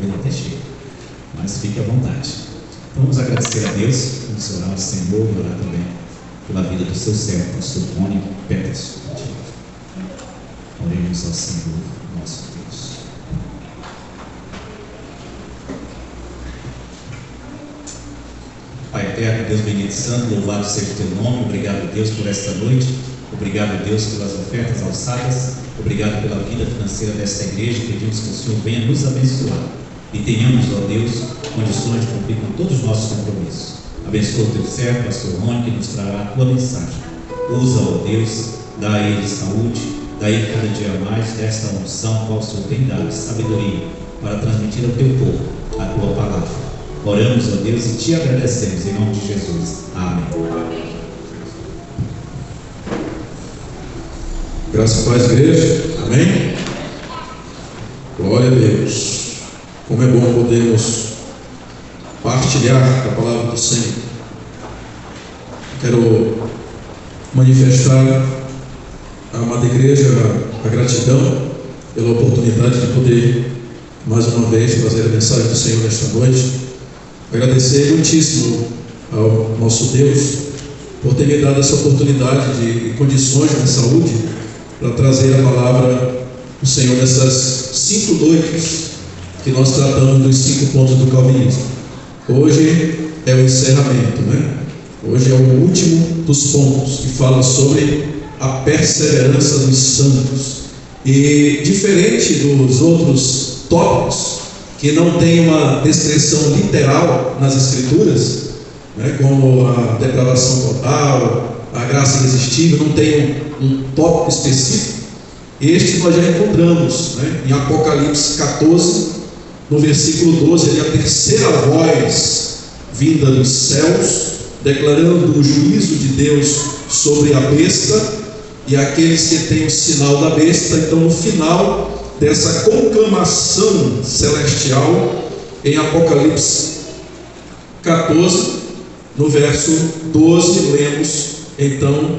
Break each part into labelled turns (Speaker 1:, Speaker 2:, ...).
Speaker 1: talvez até chegue, mas fique à vontade. Então vamos agradecer a Deus, vamos orar ao Senhor e orar também pela vida do seu servo, do seu Tony Peterson. Oremos ao Senhor, nosso Deus. Pai eterno, Deus bendito e santo, louvado seja o teu nome. Obrigado, Deus, por esta noite. Obrigado, Deus, pelas ofertas alçadas. Obrigado pela vida financeira desta igreja. Pedimos que o Senhor venha nos abençoar e tenhamos, ó Deus, condições de cumprir com todos os nossos compromissos. Abençoa o teu servo, pastor Rony, que nos trará a tua mensagem. Usa, ó Deus, dá a ele saúde, dá a ele cada dia mais desta unção qual o Senhor tem dado, sabedoria, para transmitir ao teu povo a tua palavra. Oramos, ó Deus, e te agradecemos em nome de Jesus. Amém.
Speaker 2: Graças a Deus, igreja. Amém. Glória a Deus. Como é bom podermos partilhar a palavra do Senhor. Quero manifestar à amada igreja a gratidão pela oportunidade de poder mais uma vez trazer a mensagem do Senhor nesta noite. Agradecer muitíssimo ao nosso Deus por ter me dado essa oportunidade de condições de saúde para trazer a palavra do Senhor nessas 5 noites que nós tratamos dos 5 pontos do calvinismo. Hoje é o encerramento, né? Hoje é o último dos pontos que fala sobre a perseverança dos santos. E diferente dos outros tópicos que não tem uma descrição literal nas Escrituras, né, como a depravação total, a graça irresistível, não tem um tópico específico. Este nós já encontramos, né, em Apocalipse 14, no versículo 12, ele é a terceira voz vinda dos céus, declarando o juízo de Deus sobre a besta e aqueles que têm o sinal da besta. Então, no final dessa conclamação celestial, em Apocalipse 14, no verso 12, lemos então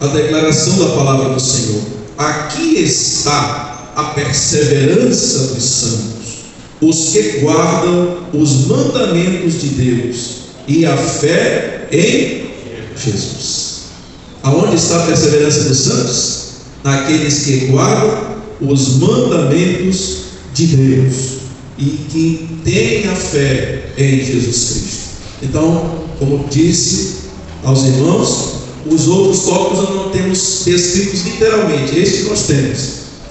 Speaker 2: a declaração da palavra do Senhor: aqui está a perseverança dos santos, os que guardam os mandamentos de Deus e a fé em Jesus. Aonde está a perseverança dos santos? Naqueles que guardam os mandamentos de Deus e que têm a fé em Jesus Cristo. Então, como disse aos irmãos, os outros tópicos nós não temos descritos literalmente. Este nós temos,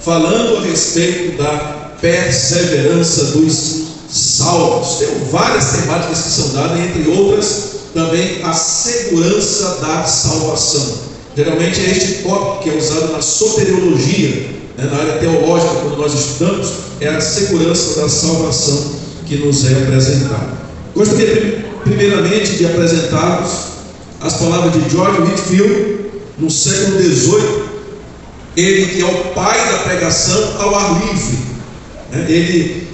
Speaker 2: falando a respeito da perseverança dos salvos. Tem várias temáticas que são dadas, entre outras também a segurança da salvação. Geralmente é este tópico que é usado na soteriologia, né, na área teológica, quando nós estudamos, é a segurança da salvação que nos é apresentada. Gostaria primeiramente de apresentar-vos as palavras de George Whitefield, no século XVIII, ele que é o pai da pregação ao ar livre, né? Ele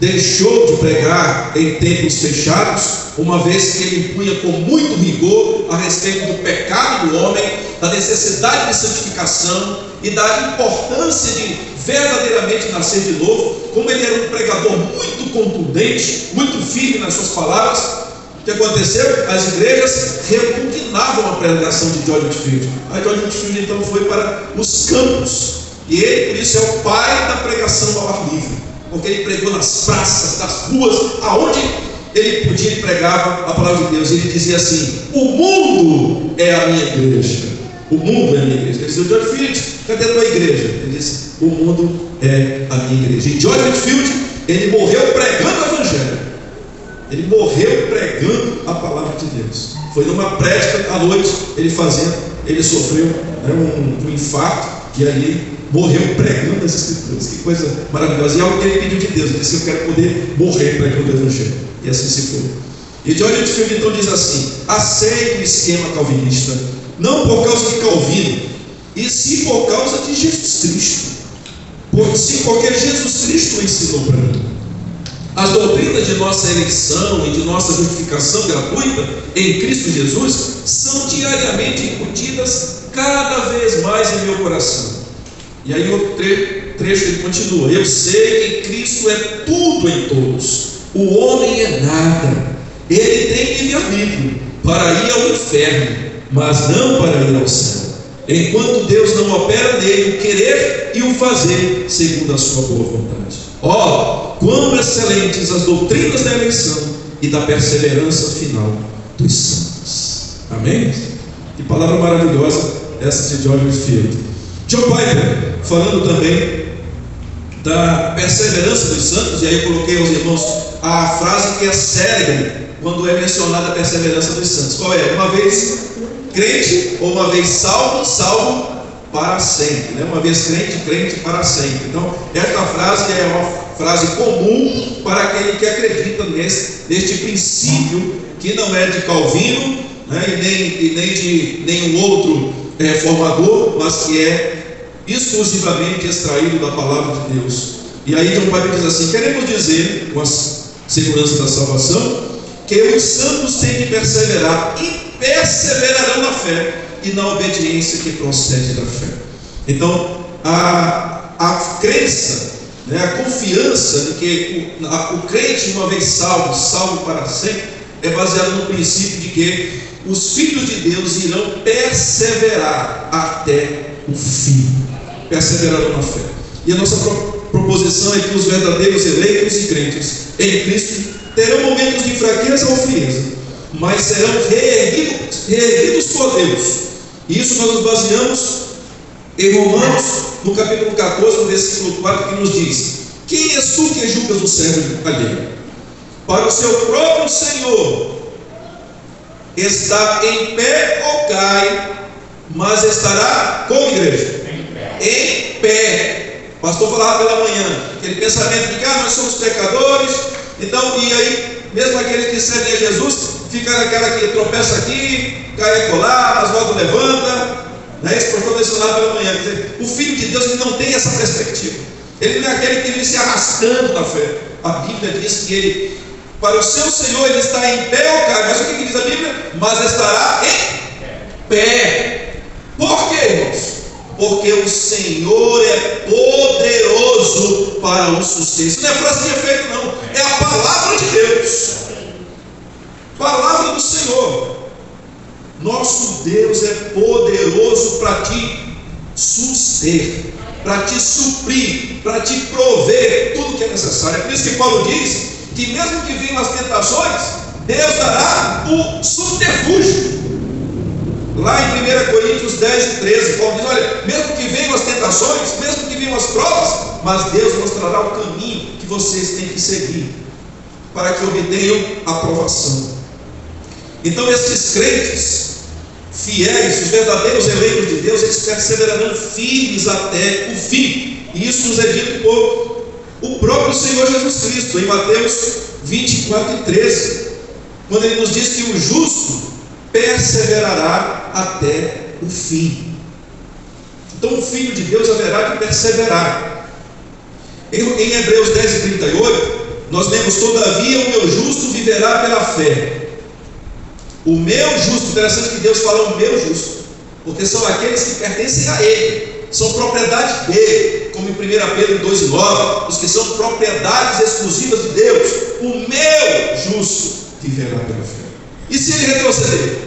Speaker 2: deixou de pregar em templos fechados, uma vez que ele impunha com muito rigor a respeito do pecado do homem, da necessidade de santificação e da importância de verdadeiramente nascer de novo. Como ele era um pregador muito contundente, muito firme nas suas palavras, o que aconteceu? As igrejas repugnavam a pregação de George Whitefield. Aí George Whitefield então foi para os campos, e ele por isso é o pai da pregação ao ar livre, porque ele pregou nas praças, nas ruas, aonde ele podia, ele pregava a palavra de Deus. Ele dizia assim: o mundo é a minha igreja. O mundo é a minha igreja. Ele dizia: George Whitefield, cadê a tua igreja? Ele disse: o mundo é a minha igreja. E George Whitefield, ele morreu pregando o evangelho. Ele morreu pregando a palavra de Deus. Foi numa prédica à noite, ele sofreu um infarto, e aí morreu pregando as Escrituras. Que coisa maravilhosa. E é algo que ele pediu de Deus. Ele disse: eu quero poder morrer pregando o evangelho. E assim se foi. E George Whitefield então diz assim: aceite o esquema calvinista, não por causa de Calvino, e sim por causa de Jesus Cristo. Porque Jesus Cristo ensinou para mim. As doutrinas de nossa eleição e de nossa justificação gratuita em Cristo Jesus são diariamente incutidas cada vez mais em meu coração. E aí o trecho ele continua: eu sei que Cristo é tudo em todos, o homem é nada, ele tem livre-arbítrio para ir ao inferno, mas não para ir ao céu, enquanto Deus não opera nele o querer e o fazer segundo a sua boa vontade. Ó, quão excelentes as doutrinas da eleição e da perseverança final dos santos. Amém? Que palavra maravilhosa essa de George Whitefield. John Piper, falando também da perseverança dos santos, e aí eu coloquei aos irmãos a frase que é célebre quando é mencionada a perseverança dos santos. Qual é? Uma vez crente, ou uma vez salvo, salvo para sempre, né? Uma vez crente, crente para sempre. Então, esta frase é uma frase comum para aquele que acredita neste princípio, que não é de Calvino, né? e nem de nenhum outro reformador, mas que é exclusivamente extraído da palavra de Deus. E aí John Piper diz assim: queremos dizer, com a segurança da salvação, que os santos têm de perseverar e perseverarão na fé e na obediência que procede da fé. Então, a crença, né, a confiança de que o crente, uma vez salvo, salvo para sempre, é baseado no princípio de que os filhos de Deus irão perseverar até o fim, perseverarão na fé. E a nossa proposição é que os verdadeiros eleitos e crentes em Cristo terão momentos de fraqueza ou frieza, mas serão reerguidos por Deus. E isso nós nos baseamos em Romanos, no capítulo 14, no versículo 4, que nos diz: quem és tu que julgas o servo alheio? Para o seu próprio Senhor está em pé ou cai, mas estará como, igreja? Em pé. O pastor falava pela manhã, aquele pensamento de que nós somos pecadores. Então, e aí, mesmo aqueles que servem a Jesus, fica naquela que tropeça aqui, cai acolá, mas logo levanta, né? Esse pastor mencionado pela manhã. Quer dizer, o Filho de Deus, ele não tem essa perspectiva, ele não é aquele que vive se arrastando na fé. A Bíblia diz que ele, para o seu Senhor, ele está em pé ou cai, mas o que diz a Bíblia? Mas estará em pé. Por quê, irmãos? Porque o Senhor é poderoso para o sucesso. Isso não é frase de efeito, não, é a palavra de Deus, palavra do Senhor. Nosso Deus é poderoso para te suster, para te suprir, para te prover tudo que é necessário. É por isso que Paulo diz que mesmo que venham as tentações, Deus dará o subterfúgio. Lá em 1 Coríntios 10 e 13, Paulo diz: olha, mesmo que venham as tentações, mesmo que venham as provas, mas Deus mostrará o caminho que vocês têm que seguir, para que obtenham a aprovação. Então esses crentes fiéis, os verdadeiros eleitos de Deus, eles perseverarão firmes até o fim. E isso nos é dito por o próprio Senhor Jesus Cristo, em Mateus 24 e 13, quando ele nos diz que o justo perseverará até o fim. Então o Filho de Deus haverá de perseverar. Em Hebreus 10 e 38, nós lemos: todavia o meu justo viverá pela fé. O meu justo, interessante que Deus fala o meu justo, porque são aqueles que pertencem a Ele, são propriedade dele, como em 1 Pedro 2 e 9, os que são propriedades exclusivas de Deus. O meu justo viverá pela fé. E se ele retroceder?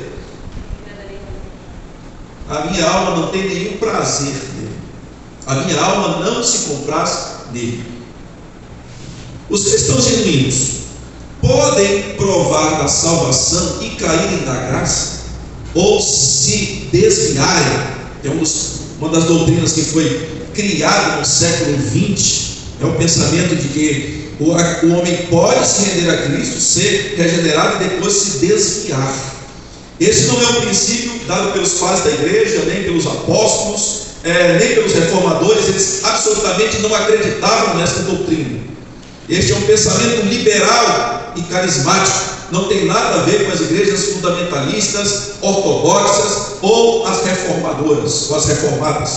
Speaker 2: A minha alma não tem nenhum prazer nele, a minha alma não se compraz nele. Os cristãos genuínos podem provar da salvação e caírem da graça, ou se desviarem. É uma das doutrinas que foi criada no século XX, é o pensamento de que o homem pode se render a Cristo, ser regenerado e depois se desviar. Esse não é um princípio dado pelos pais da igreja, nem pelos apóstolos, nem pelos reformadores. Eles absolutamente não acreditavam nessa doutrina. Este é um pensamento liberal e carismático, não tem nada a ver com as igrejas fundamentalistas, ortodoxas ou as reformadoras, ou as reformadas.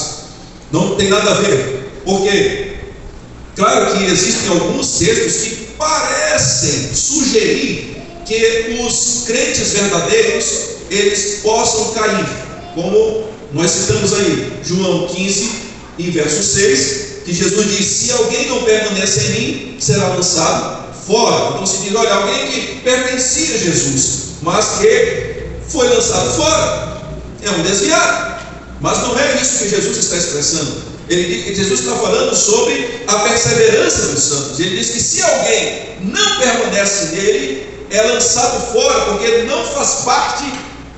Speaker 2: Não tem nada a ver, porque claro que existem alguns textos que parecem sugerir que os crentes verdadeiros eles possam cair, como nós citamos aí, João 15, em verso 6, que Jesus diz: se alguém não permanece em mim, será lançado fora. Então se diz: olha, alguém que pertencia a Jesus, mas que foi lançado fora, é um desviado. Mas não é isso que Jesus está expressando. Jesus está falando sobre a perseverança dos santos. Ele diz que se alguém não permanece nele, é lançado fora, porque ele não faz parte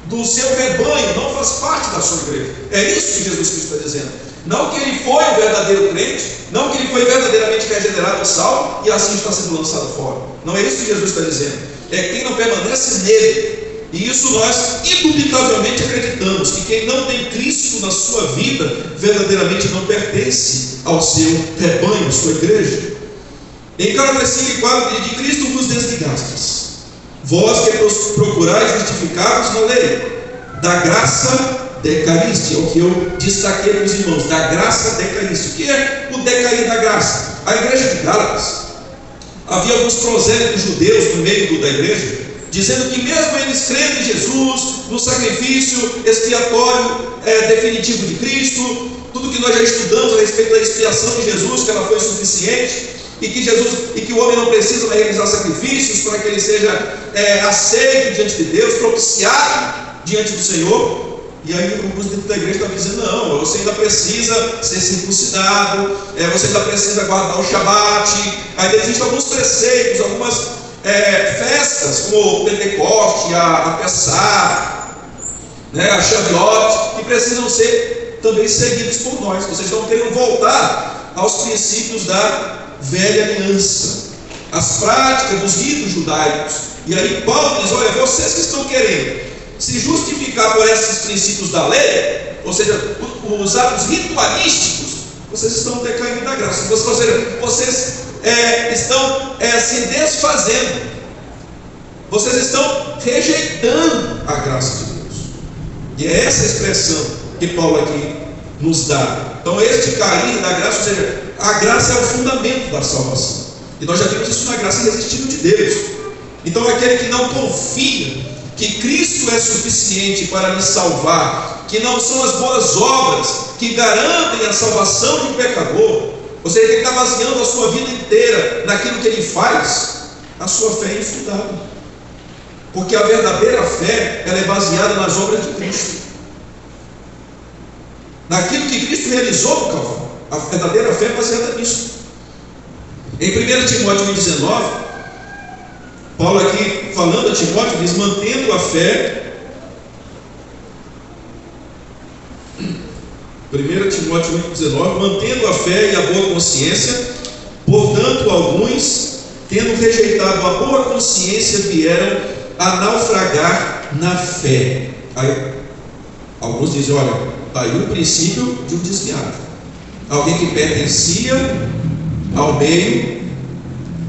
Speaker 2: do seu rebanho, não faz parte da sua igreja. É isso que Jesus Cristo está dizendo. Não que ele foi um verdadeiro crente, não que ele foi verdadeiramente regenerado, salvo, e assim está sendo lançado fora. Não é isso que Jesus está dizendo. É quem não permanece nele. E isso nós indubitavelmente acreditamos, que quem não tem Cristo na sua vida, verdadeiramente não pertence ao seu rebanho, à sua igreja. Em Gálatas 5:4 diz: de Cristo vos desligastes, vós que procurais justificar-vos na lei, da graça decaíste. É o que eu destaquei para os irmãos, da graça decaíste. O que é o decair da graça? A igreja de Gálatas, havia alguns prosélitos judeus no meio da igreja, dizendo que mesmo eles crendo em Jesus, no sacrifício expiatório definitivo de Cristo, tudo que nós já estudamos a respeito da expiação de Jesus, que ela foi suficiente, e que o homem não precisa realizar sacrifícios para que ele seja aceito diante de Deus, propiciado diante do Senhor. E aí alguns dentro da igreja estão dizendo: não, você ainda precisa ser circuncidado, você ainda precisa guardar o Shabat. Aí existem alguns preceitos, algumas festas, como o Pentecoste, a Pessah, a Shavuot, que precisam ser também seguidos por nós. Vocês estão querendo voltar aos princípios da velha aliança, as práticas dos ritos judaicos. E aí Paulo diz: olha, vocês que estão querendo se justificar por esses princípios da lei, ou seja, os atos ritualísticos, vocês estão decaindo da graça. Ou seja, vocês estão se desfazendo, vocês estão rejeitando a graça de Deus. E é essa expressão que Paulo aqui nos dá. Então, este cair da graça, ou seja, a graça é o fundamento da salvação, e nós já vimos isso na graça irresistível de Deus. Então, aquele que não confia que Cristo é suficiente para lhe salvar, que não são as boas obras que garantem a salvação de um pecador, ou seja, ele está baseando a sua vida inteira naquilo que ele faz, a sua fé é infundada. Porque a verdadeira fé, ela é baseada nas obras de Cristo, naquilo que Cristo realizou no Calvário. A verdadeira fé é baseada nisso. Em 1 Timóteo 1,19, Paulo aqui falando a Timóteo diz: mantendo a fé. 1 Timóteo 1,19, mantendo a fé e a boa consciência, portanto alguns, tendo rejeitado a boa consciência, vieram a naufragar na fé. Aí, alguns dizem: olha, está aí o princípio de um desviado, alguém que pertencia ao meio,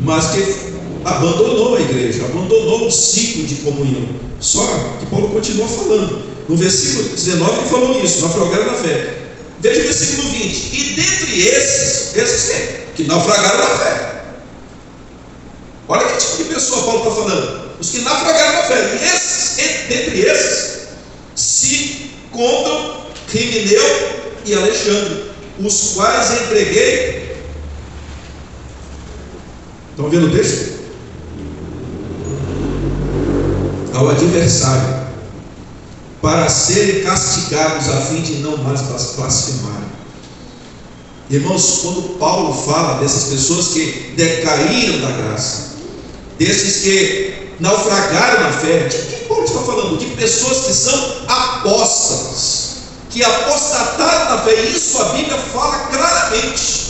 Speaker 2: mas que abandonou a igreja, abandonou o ciclo de comunhão. Só que Paulo continua falando, no versículo 19 ele falou isso: naufragaram na fé. Veja o versículo 20: e dentre esses que naufragaram na fé. Olha que tipo de pessoa Paulo está falando: os que naufragaram na fé. E dentre esses se contam Rimineu e Alexandre, os quais entreguei. Estão vendo o texto? Ao adversário, para serem castigados, a fim de não mais blasfemarem. Irmãos, quando Paulo fala dessas pessoas que decaíram da graça, desses que naufragaram na fé, de que Paulo está falando? De pessoas que são apóstatas, que apostataram na fé. E isso a Bíblia fala claramente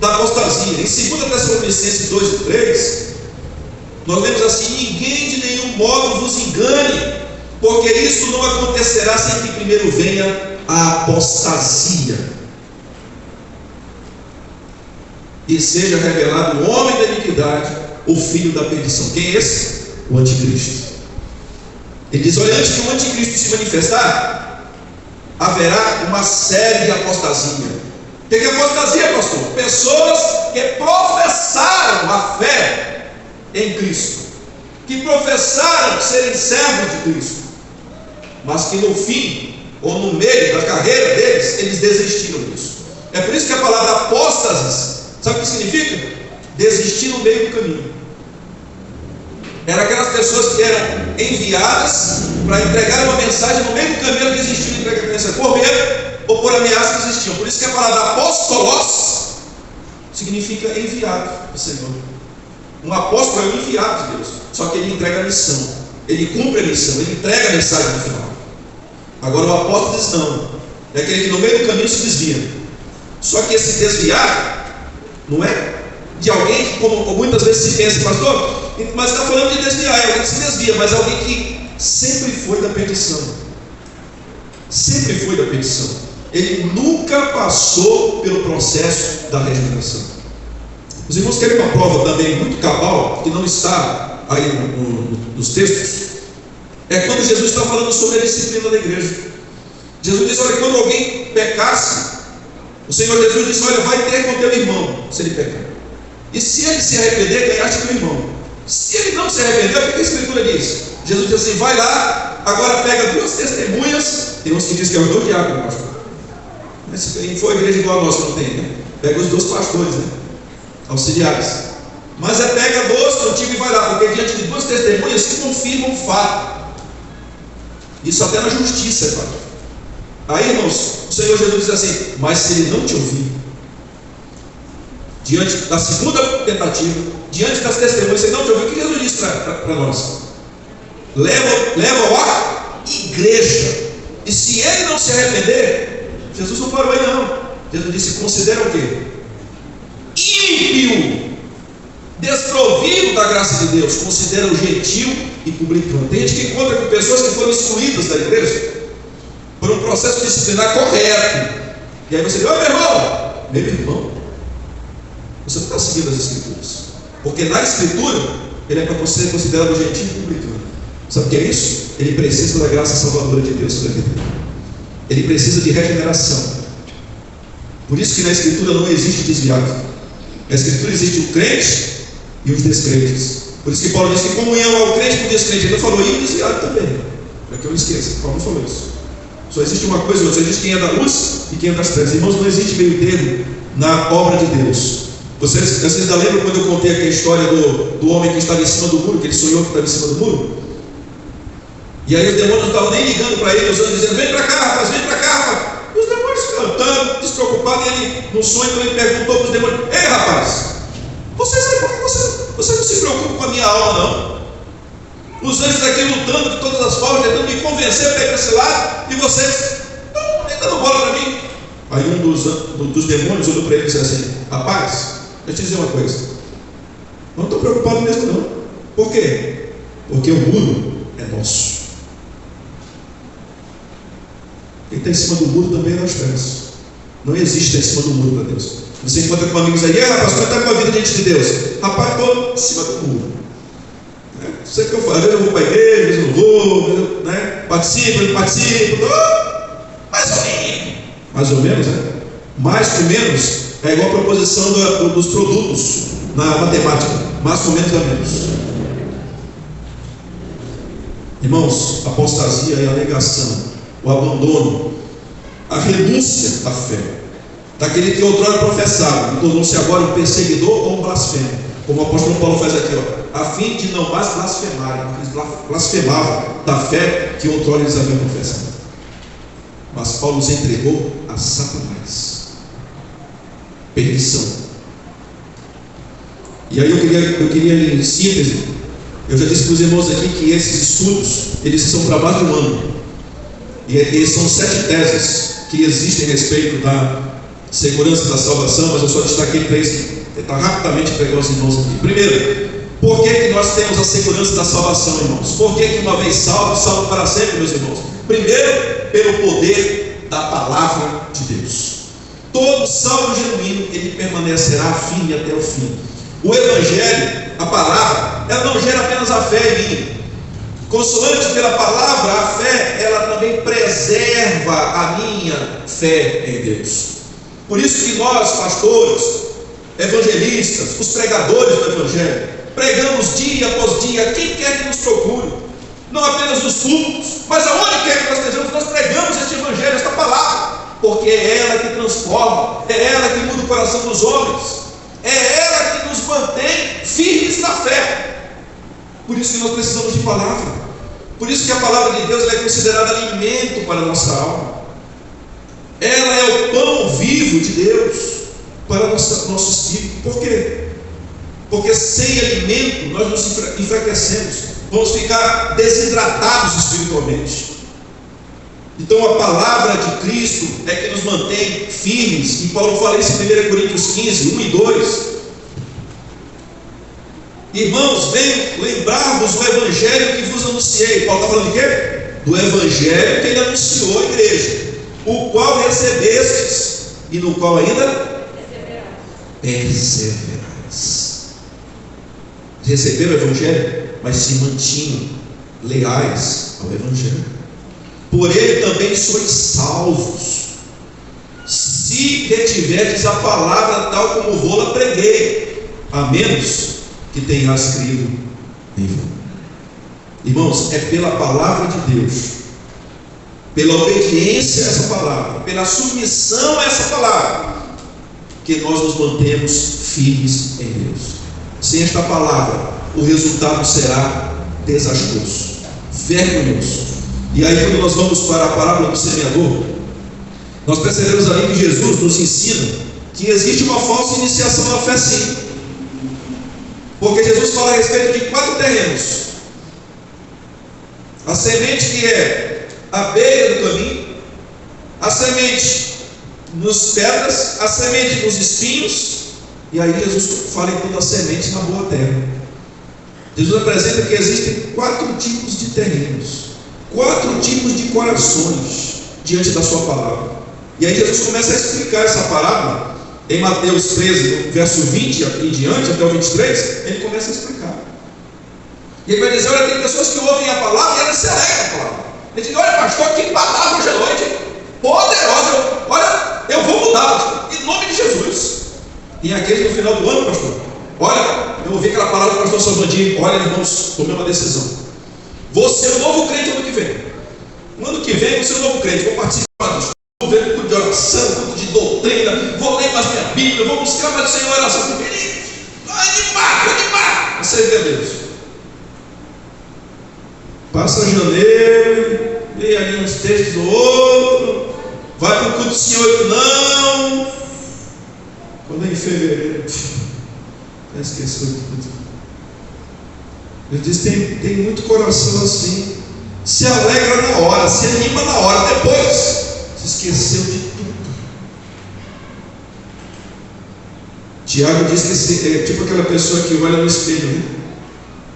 Speaker 2: da apostasia. Em 2 Tessalonicenses 2:3, nós lemos assim: ninguém de nenhum modo vos engane, porque isso não acontecerá sem que primeiro venha a apostasia, e seja revelado o homem da iniquidade, o filho da perdição. Quem é esse? O anticristo. Ele diz: olha, antes que o anticristo se manifestar, haverá uma série de apostasia. O que é apostasia, pastor? Pessoas que professaram a fé em Cristo, que professaram serem servos de Cristo, mas que no fim, ou no meio da carreira deles, eles desistiram disso. É por isso que a palavra apóstasis, sabe o que significa? Desistir no meio do caminho. Eram aquelas pessoas que eram enviadas para entregar uma mensagem, no meio do caminho elas desistiam de entregar a mensagem, por medo ou por ameaça desistiam. Por isso que a palavra apóstolos significa enviado do Senhor. Um apóstolo é um enviado de Deus, só que ele entrega a missão, ele cumpre a missão, ele entrega a mensagem no final. Agora o apóstolo diz não, é aquele que no meio do caminho se desvia. Só que esse desviar não é de alguém que, como muitas vezes se pensa, pastor, mas está falando de desviar, é alguém que se desvia, mas é alguém que sempre foi da perdição. Sempre foi da perdição. Ele nunca passou pelo processo da regeneração. Os irmãos querem uma prova também muito cabal, que não está aí nos textos. É quando Jesus está falando sobre a disciplina da igreja. Jesus diz: olha, quando alguém pecasse, o Senhor Jesus disse: olha, vai ter com teu irmão, se ele pecar. E se ele se arrepender, ganhaste teu irmão. Se ele não se arrepender, o que a Escritura diz? Jesus diz assim: vai lá, agora pega 2 testemunhas. Tem uns que dizem que é os 2 diáconos, pastor. Mas se for a igreja igual a nossa, não tem, né? Pega os 2 pastores, né? Auxiliares. Mas pega 2 contigo e vai lá, porque diante de 2 testemunhas se confirma um fato. Isso até na justiça, pai. Aí, irmãos, o Senhor Jesus diz assim: mas se ele não te ouvir, diante da segunda tentativa, diante das testemunhas, se ele não te ouvir, o que Jesus disse para nós? Leva a igreja. E se ele não se arrepender, Jesus não parou aí não. Jesus disse: considera o quê? Ímpio, desprovido da graça de Deus, considera o gentil e publicano. Tem gente que encontra com pessoas que foram excluídas da igreja por um processo disciplinar correto. E aí você diz: ô meu irmão, você não está seguindo as Escrituras, porque na Escritura ele é para você considerar o gentil e publicano. Sabe o que é isso? Ele precisa da graça salvadora de Deus sobre a vida dele. Ele precisa de regeneração. Por isso que na Escritura não existe desviado. Na Escritura existe o crente e os descrentes. Por isso que Paulo diz que comunhão ao crente com o descrente. Ele não falou e o desviado também, para que eu não esqueça. Paulo não falou isso. Só existe uma coisa, só existe quem é da luz e quem é das trevas. Irmãos, não existe meio termo na obra de Deus. Vocês ainda lembram quando eu contei aqui a história do homem que estava em cima do muro, que ele sonhou que estava em cima do muro? E aí os demônios não estavam nem ligando para ele, os anjos dizendo: vem para cá, rapaz, vem para cá, rapaz. E os demônios cantando, despreocupados. E ele, no sonho, então ele perguntou para os demônios: ei, rapaz, vocês aí, por que você não se preocupa com a minha alma, não? Os anjos aqui lutando de todas as formas, tentando me convencer para ir para esse lado, e vocês nem dando bola para mim. Aí um dos demônios olhou para ele e disse assim: rapaz, deixa eu te dizer uma coisa, não estou preocupado mesmo não. Por quê? Porque o muro é nosso. Quem está em cima do muro também é das trevas. Não existe estar em cima do muro para Deus. Você encontra com amigos aí: rapaz, como está com a vida diante de Deus? Rapaz, estou em cima do muro. Sei que eu falo, às vezes eu vou para a igreja, às vezes eu não vou, né? Participo, não participo, mais ou menos. Mais ou menos, né? Mais ou menos é igual a proposição dos produtos na matemática. Mais ou menos a menos. Irmãos, a apostasia é a negação, o abandono, a renúncia da fé, daquele que outrora professava e tornou-se agora um perseguidor ou um blasfemo, como o apóstolo Paulo faz aqui, a fim de não mais blasfemarem. Eles blasfemavam da fé que outrora eles haviam professado. Mas Paulo os entregou a Satanás. Perdição. E aí eu queria em síntese, eu já disse para os irmãos aqui que esses estudos, eles são para mais de um ano. E eles são 7 teses que existem a respeito da segurança da salvação, mas eu só destaquei 3, tentar rapidamente pegar os irmãos aqui. Primeiro, por que nós temos a segurança da salvação, irmãos? Por que uma vez salvo, salvo para sempre, meus irmãos? Primeiro, pelo poder da palavra de Deus. Todo salvo genuíno, ele permanecerá firme até o fim. O Evangelho, a palavra, ela não gera apenas a fé em mim. Consoante pela palavra, a fé, ela também preserva a minha fé em Deus. Por isso que nós, pastores, evangelistas, os pregadores do Evangelho, pregamos dia após dia, quem quer que nos procure, não apenas nos cultos, mas aonde quer que nós estejamos, nós pregamos este Evangelho, esta palavra, porque é ela que transforma, é ela que muda o coração dos homens, é ela que nos mantém firmes na fé. Por isso que nós precisamos de palavra, por isso que a palavra de Deus ela é considerada alimento para a nossa alma. Ela é o pão vivo de Deus para nosso espírito. Por quê? Porque sem alimento nós nos enfraquecemos, vamos ficar desidratados espiritualmente. Então a palavra de Cristo é que nos mantém firmes. E Paulo fala isso em 1 Coríntios 15, 1 e 2. Irmãos, venho lembrar-vos do evangelho que vos anunciei. Paulo está falando de quê? Do evangelho que ele anunciou à igreja, o qual recebestes, e no qual ainda perseverais. Receberam o evangelho, mas se mantinham leais ao evangelho. Por ele também sois salvos, se retiverdes a palavra tal como vou-la preguei, a menos que tenhas crido em vão. Irmãos, é pela palavra de Deus, pela obediência a essa palavra, pela submissão a essa palavra, que nós nos mantemos firmes em Deus. Sem esta palavra, o resultado será desastroso, vergonhoso. E aí, quando nós vamos para a parábola do semeador, nós percebemos ali que Jesus nos ensina que existe uma falsa iniciação na fé, sim. Porque Jesus fala a respeito de 4 terrenos: a semente que é à beira do caminho, a semente nos pedras, a semente nos espinhos, e aí Jesus fala em toda a semente na boa terra. Jesus apresenta que existem 4 tipos de terrenos, 4 tipos de corações diante da sua palavra. E aí Jesus começa a explicar essa parábola em Mateus 13, verso 20 e diante, até o 23, ele começa a explicar. E ele vai dizer: olha, tem pessoas que ouvem a palavra e elas se alegram com a palavra. Ele diz: olha, pastor, que palavra hoje à noite, poderosa, olha, eu vou mudar, pastor, em nome de Jesus. E aqueles no final do ano, pastor, olha, eu ouvi aquela palavra do pastor Salvadinho, olha, irmãos, tomei uma decisão, vou ser o novo crente ano que vem. No ano que vem, vou ser o novo crente, vou participar dos cultos, culto de oração, culto de doutrina, vou ler mais minha Bíblia, vou buscar mais o Senhor em oração. Animar, a servir a Deus. Passa janeiro, lê ali uns textos do outro, vai para o culto do Senhor, não. Quando é em fevereiro, já esqueceu de tudo. Eu disse: tem muito coração assim, se alegra na hora, se anima na hora, depois se esqueceu de tudo. Tiago diz que é tipo aquela pessoa que olha no espelho, né?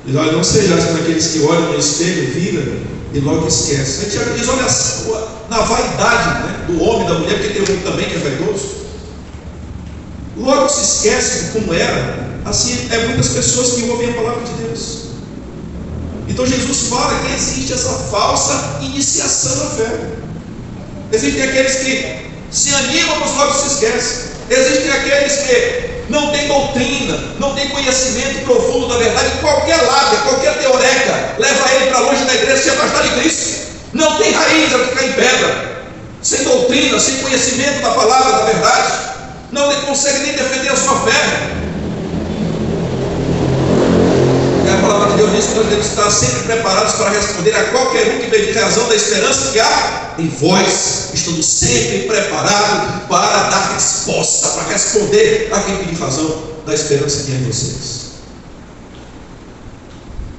Speaker 2: Diz: olha, não sejais como aqueles que olham no espelho, viram e logo esquecem. Aí Tiago diz: olha, na vaidade, né, do homem, da mulher, porque tem um também que é vaidoso, logo se esquece de como era. Assim é muitas pessoas que ouvem a palavra de Deus. Então Jesus fala que existe essa falsa iniciação na fé. Existem aqueles que se animam, mas logo se esquecem. Existem aqueles que não têm doutrina, não têm conhecimento profundo da verdade. Qualquer lábia, qualquer teoreca leva ele para longe da igreja, se afastar de Cristo. Não tem raiz, é ficar em pedra, sem doutrina, sem conhecimento da palavra, da verdade. Não consegue nem defender a sua fé. A palavra de Deus diz que nós devemos estar sempre preparados para responder a qualquer um que pedir razão da esperança que há em vós, estando sempre preparados para dar resposta, para responder a quem pedir razão da esperança que há em vocês.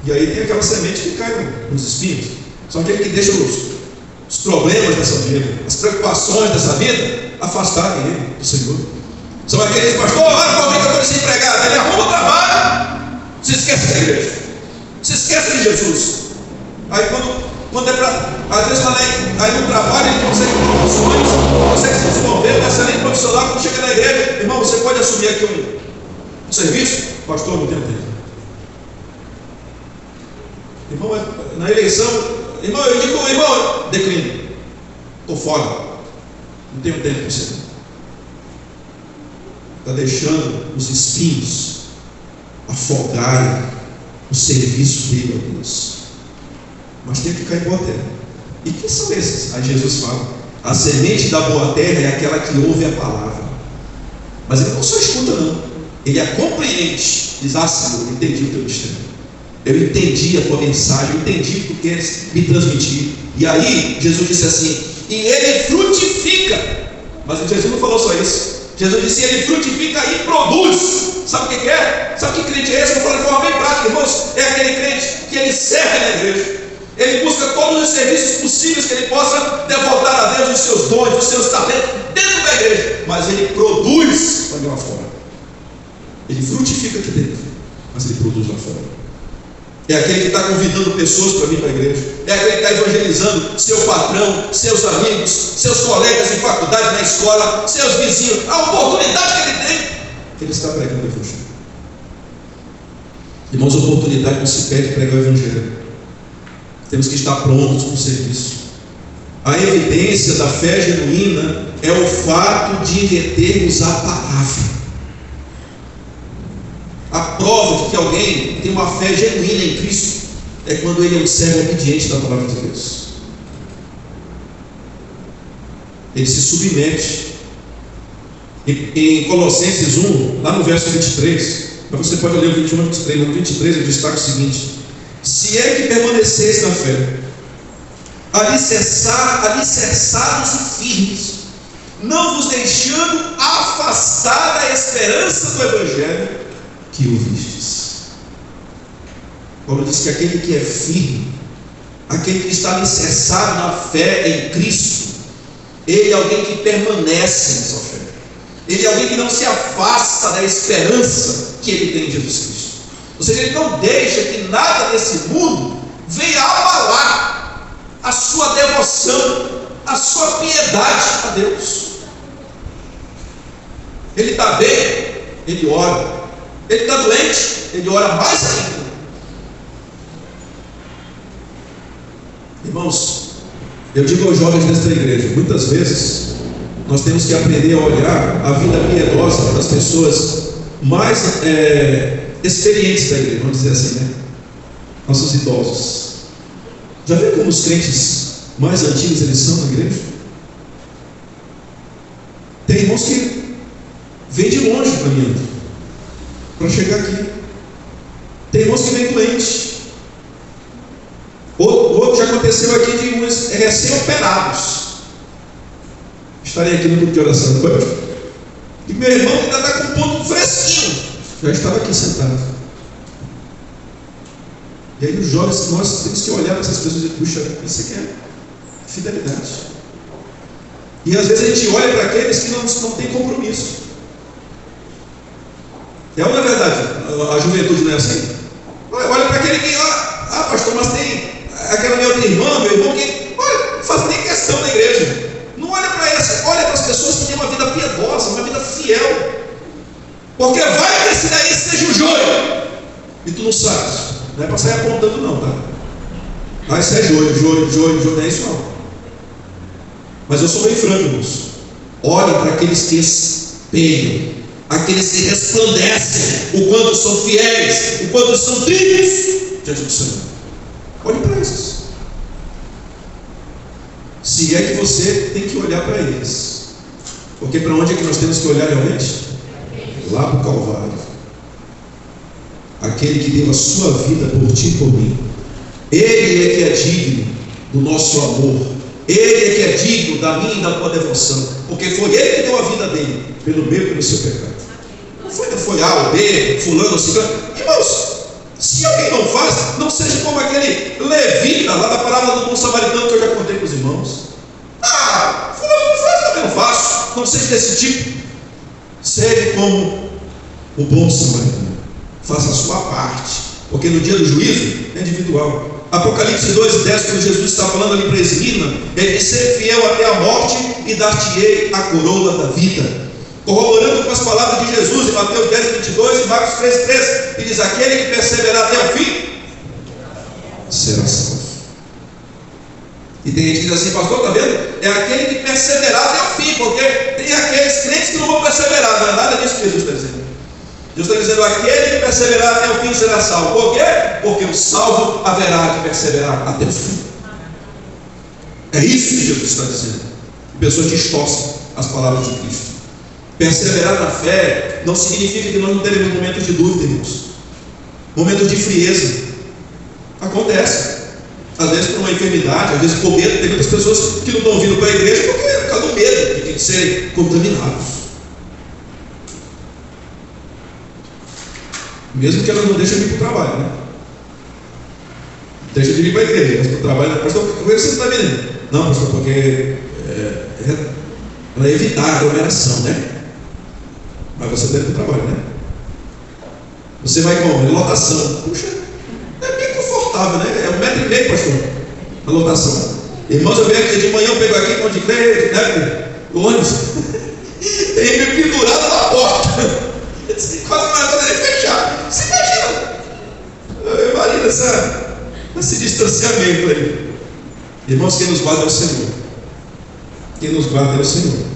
Speaker 2: E aí tem aquela semente que cai nos espinhos. São aqueles que deixam os problemas dessa vida, as preocupações dessa vida, afastarem ele do Senhor. São aqueles: pastor, olha para mim que eu estou desempregado. Ele arruma o trabalho, se esquece da igreja, se esquece de Jesus. Aí quando é para, às vezes aí no trabalho ele consegue promoções, consegue se desenvolver, um excelente profissional. Quando chega na igreja: irmão, você pode assumir aqui um serviço? Pastor, não tenho tempo. Irmão, na eleição, irmão, eu digo: irmão, declino, estou fora, não tenho tempo para você. Está deixando os espinhos afogarem o serviço dele a Deus. Mas tem que ficar em boa terra. E quem são esses? Aí Jesus fala: A semente da boa terra é aquela que ouve a palavra. Mas ele não só escuta, não. Ele a compreende. Diz: ah, Senhor, eu entendi o teu mistério. Eu entendi a tua mensagem. Eu entendi o que tu queres me transmitir. E aí, Jesus disse assim: e ele frutifica. Mas Jesus não falou só isso. Jesus disse: ele frutifica e produz. Sabe o que é? Sabe que crente é esse? Eu vou falar de forma bem prática, irmãos. É aquele crente que ele serve na igreja. Ele busca todos os serviços possíveis que ele possa devotar a Deus os seus dons, os seus talentos dentro da igreja. Mas ele produz lá fora. Ele frutifica aqui dentro, mas ele produz lá fora. É aquele que está convidando pessoas para vir para a igreja. É aquele que está evangelizando seu patrão, seus amigos, seus colegas de faculdade, na escola, seus vizinhos. A oportunidade que ele tem, ele está pregando o evangelho. Irmãos, oportunidade não se perde pregar o evangelho. Temos que estar prontos para o serviço. A evidência da fé genuína é o fato de retermos a palavra. A prova de que alguém tem uma fé genuína em Cristo é quando ele é um servo obediente da palavra de Deus. Ele se submete. Em Colossenses 1, lá no verso 23, mas você pode ler o 21 e 23. No 23 ele destaca o seguinte: se é que permaneceis na fé, alicerçados e firmes, não vos deixando afastar da esperança do evangelho que ouvistes. Paulo diz que aquele que é firme, aquele que está alicerçado na fé em Cristo, ele é alguém que permanece na sua fé. Ele é alguém que não se afasta da esperança que ele tem em Jesus Cristo. Ou seja, ele não deixa que nada desse mundo venha abalar a sua devoção, a sua piedade a Deus. Ele está bem, ele ora. Ele está doente, ele ora mais ainda. Irmãos, eu digo aos jovens desta igreja, muitas vezes nós temos que aprender a olhar a vida piedosa das pessoas mais experientes da igreja, vamos dizer assim, né? Nossos idosos. Já viram como os crentes mais antigos eles são na igreja? Tem irmãos que vêm de longe caminhando para chegar aqui. Tem irmãos que vêm doentes. Outro já aconteceu aqui de uns recém-operados estarem aqui no grupo de oração. E meu irmão ainda está com um ponto fresquinho, já estava aqui sentado. E aí os jovens, nós temos que olhar para essas pessoas e dizer: puxa, isso aqui é fidelidade. E às vezes a gente olha para aqueles que não têm compromisso. É uma verdade, a juventude não é assim. Olha para aquele que, pastor, mas tem aquela minha outra irmã, meu irmão, que não faz nem questão da igreja. Não olha para essa, olha para as pessoas que têm uma vida piedosa, uma vida fiel. Porque vai que esse daí seja o joio e tu não sabes. Não é para sair apontando, não, tá? Vai ser joio, não é isso não. Mas eu sou bem franco, irmãos. Olha para aqueles que espelham, aqueles que resplandecem, o quanto são fiéis, o quanto são dignos diante do Senhor. Olhe para esses. Se é que você tem que olhar para eles. Porque para onde é que nós temos que olhar realmente? Lá para o Calvário. Aquele que deu a sua vida por ti e por mim. Ele é que é digno do nosso amor. Ele é que é digno da minha e da tua devoção. Porque foi ele que deu a vida dele, pelo meu e pelo seu pecado. Não foi A ou B, fulano ou ciclano. Irmãos, se alguém não faz, não seja como aquele levita lá da parábola do bom samaritano que eu já contei para os irmãos. Fulano não faz, eu também não faço. Não seja desse tipo. Seja como o bom samaritano. Faça a sua parte. Porque no dia do juízo é individual. Apocalipse 2:10, quando Jesus está falando ali para Esmirna, ele diz: ser fiel até a morte e dar-te-ei a coroa da vida. Corroborando com as palavras de Jesus em Mateus 10:22 e Marcos 13:13, ele diz: aquele que perseverar até o fim será salvo. E tem gente que diz assim: pastor, está vendo? É aquele que perseverar até o fim, porque tem aqueles crentes que não vão perseverar. Não é nada disso que Jesus está dizendo. Deus está dizendo: aquele que perseverar até o fim será salvo. Por quê? Porque o salvo haverá de perseverar até o fim. É isso que Jesus está dizendo. pessoas distorcem as palavras de Cristo. Perseverar na fé não significa que nós não teremos momentos de dúvida, irmãos, momentos de frieza. Acontece, às vezes por uma enfermidade, às vezes por medo. Tem muitas pessoas que não estão vindo para a igreja por causa do medo de serem contaminados, mesmo que elas não deixem de ir para o trabalho, né? Deixa de ir para a igreja, mas para o trabalho, pastor, por que você não está vindo? Não, pastor, porque para evitar a aglomeração, né? Mas você deve ir para o trabalho, né? Você vai como? Em lotação. Puxa, é bem confortável, né? É 1,5 metro, pastor, a lotação. Irmãos, eu venho aqui de manhã, eu pego aqui com de igreja, né? O ônibus tem me pendurado na porta. Quase não vai nem fechar. Você imagina esse distanciamento aí. Irmãos, quem nos guarda é o Senhor. Quem nos guarda é o Senhor.